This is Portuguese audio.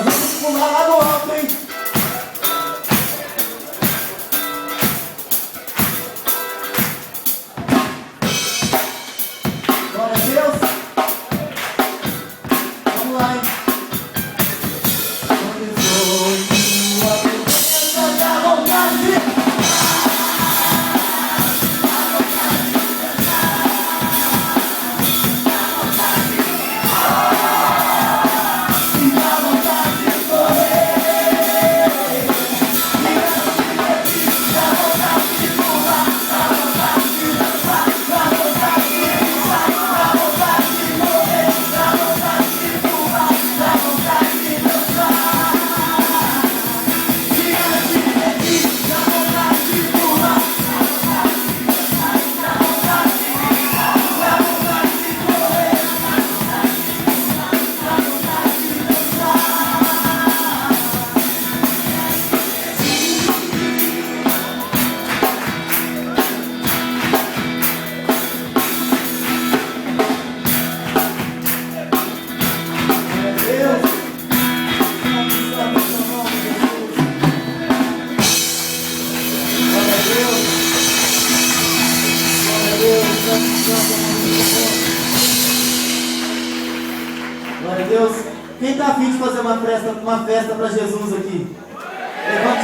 gente pular lá no alto, hein? Glória a Deus. Vamos lá, hein? Onde foi tua presença da vontade? Glória a Deus. Quem está afim de fazer uma festa para Jesus aqui? Levante